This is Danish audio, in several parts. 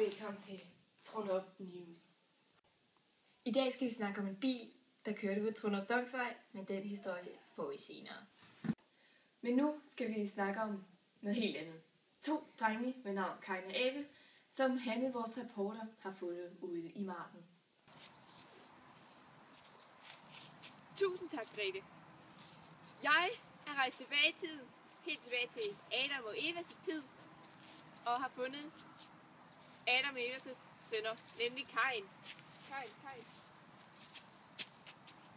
velkommen til Trunop News. I dag skal vi snakke om en bil, der kørte på Trunop Dongsvej, men den historie får vi senere. Men nu skal vi snakke om noget helt andet. 2 drenge med navn Kain og Abel, som Hanne, vores reporter, har fundet ude i marken. Tusind tak, Grete. Jeg er rejst tilbage i tiden, helt tilbage til Adam og Evas tid, og har fundet Adam og Evas sønner, nemlig Kain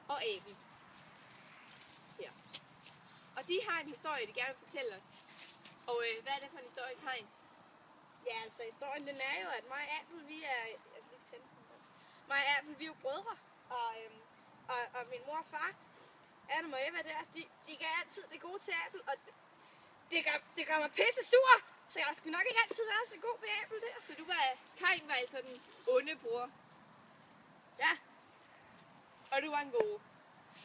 og Abel. Her. Og de har en historie, de gerne vil fortælle os. Og hvad er det for en historie, Kain? Ja, altså historien den er jo, at mig og Abel, vi er, vi er jo brødre, og min mor og far, Adam og Eva der, de gav altid det gode til Abel, og det gør mig pisse sur, så jeg skulle nok ikke altid være så god ved Abel der. Så Kain var altså den onde bror. Ja. Og du var en god.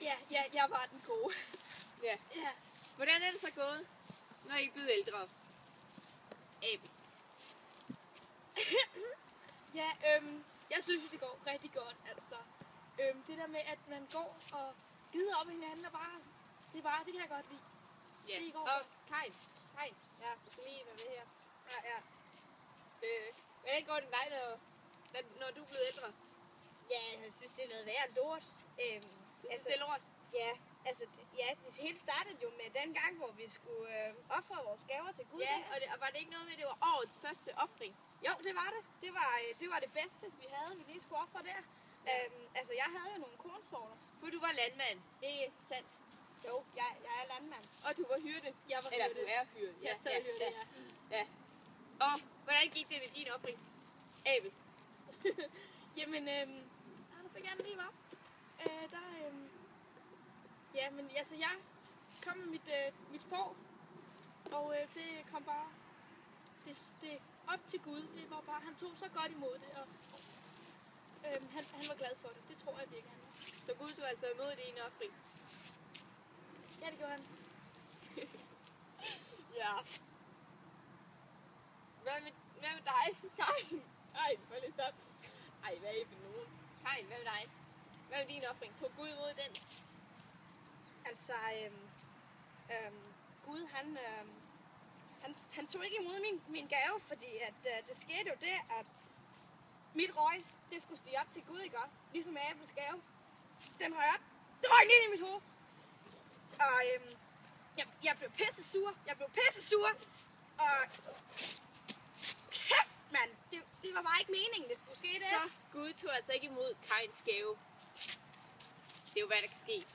Ja, jeg var den gode. Ja. Hvordan er det så gået, når I er blevet ældre? Abel. Ja, jeg synes jo, det går rigtig godt, altså. Det der med, at man går og gider op hinanden og bare, det kan jeg godt lide. Ja, det går og Kain. Ja, du skal lige være med her. Ja. Hvordan går det dig, når du er blevet ældre? Ja, jeg synes, det er noget værre lort. Altså, det er lort? Ja, det hele startede jo med den gang, hvor vi skulle ofre vores gaver til Gud. Ja, og var det ikke noget med, det var årets første ofring? Jo, det var det. Det var det bedste, vi havde, vi lige skulle ofre der. Altså, jeg havde jo nogle kornsorter. For du var landmand, ikke sandt? Jo, jeg er landmand. Og du var hyrde? Jeg var Eller hyrde. du er hyrde. Jeg er stadig hyrde, ja. Og hvordan gik det med din offring, Abel? Jamen, nu fik jeg den lige op. Jamen, altså, jeg kom med mit får, og det kom bare, det op til Gud, det var bare, han tog så godt imod det, og han var glad for det, det tror jeg virkelig, han var. Så Gud tog altså imod din offring? Ja, det gjorde han. Ja. Hvad med dig, Kain? Ej, hold lige stop. Ej, hvad er I for nogen? Kain, hvad med dig? Hvad med din offring? Tog Gud imod den? Altså, Gud, han tog ikke imod min gave, fordi at det skete jo det, at mit røg, det skulle stige op til Gud, ikke også? Ligesom Abels gave. Den røg op. Det røg lige ind i mit hoved. Og jeg blev pisse sur. Og kæft, mand. Det var bare ikke meningen, det skulle ske det. Så Gud tog altså ikke imod Kains gave. Det er jo hvad der kan ske.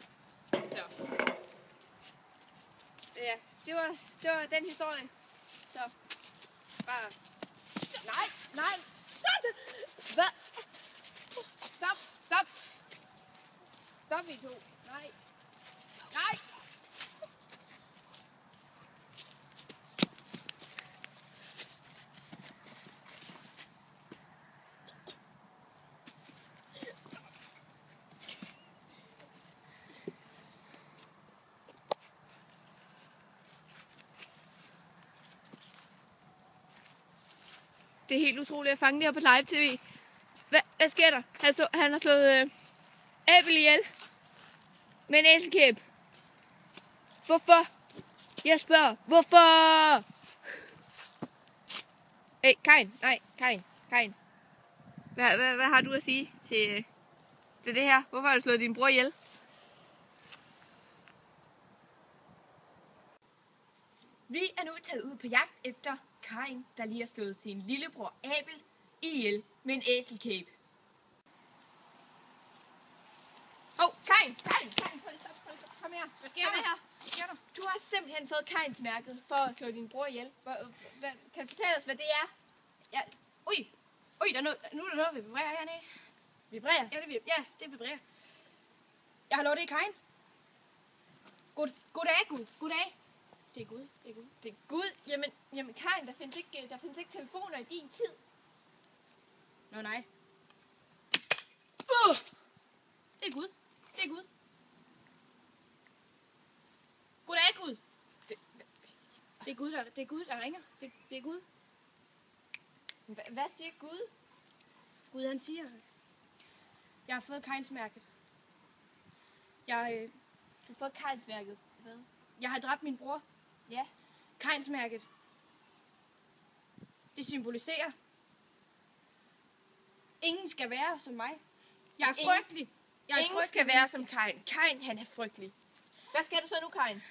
Så. Ja, det var den historie. Så. Bare. Nej. Stop! Hvad? Stop, I to. Nej. Det er helt utroligt at fange det her på live tv. Hvad sker der? Han har slået Abel ihjel med en æselkæp. Hvorfor? Jeg spørger. Hvorfor? Hey, Kain. Nej, Kain. Hvad har du at sige til det her? Hvorfor har du slået din bror ihjel? Vi er nu taget ud på jagt efter Kain, der lige har slået sin lillebror Abel ihjel med en æselkæbe. Kain! Kom her. Hvad sker der her? Du har simpelthen fået Kains mærket for at slå din bror ihjel. Kan du fortælle os, hvad det er? Ja. Ui, nu er der noget, vi vibrerer hernede. Vibrerer? Ja, det vibrerer. Jeg har lovet det i Kain. Goddag, Gud. Goddag. Det er Gud. Det er Gud. Jamen Kain, der findes ikke telefoner i din tid. Nå, nej. Det er Gud. Goddag, Gud. Det er Gud, der ringer. Det er Gud. Hvad siger Gud? Gud, han siger, jeg har fået Kains-mærket. Du har fået Kains-mærket. Hvad? Jeg har dræbt min bror. Ja. Kains-mærket. Det symboliserer, ingen skal være som mig. Jeg er frygtelig. Ingen skal være som Kain. Kain, han er frygtelig. Hvad skal du så nu, Kain?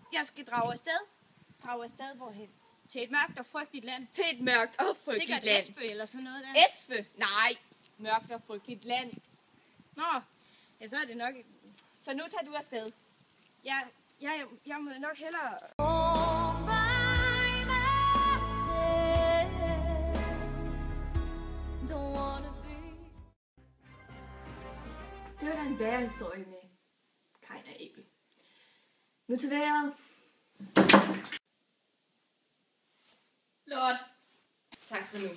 Jeg skal drage afsted Drage afsted hvorhen? til et mørkt og frygteligt land. Til et mørkt og frygteligt Sikkert land. Espe eller sådan noget der. Espe? Nej. Mørkt og frygteligt land. Nå, ja, så er det nok... Så nu tager du afsted. Jeg må nok hellere... Det var da en værre historie med Kain og Abel. Nu til vejret. Lort. Tak for nu.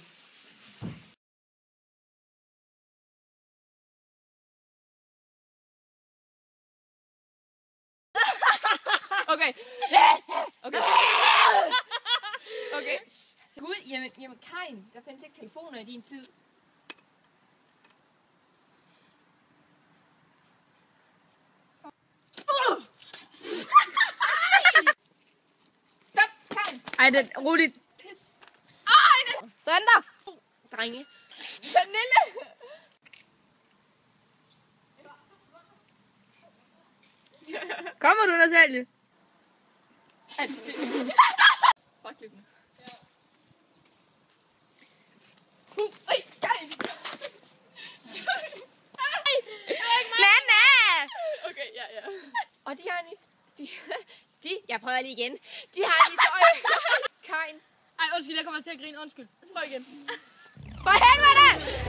Okay. Okay. Okay. Gud, jamen Kain, der findes ikke telefoner i din tid. Stop, Kain. Ej, det er roligt. Pis. Sådan der. Drenge. Pernille. Kommer du, Natalie? Fuck lidt. Kain. Mamma! Okay, ja. Og de har jeg prøver lige igen. De har en historie. Kain. Ej, undskyld, jeg kommer til at grine. Undskyld. Prøv igen. For helvede!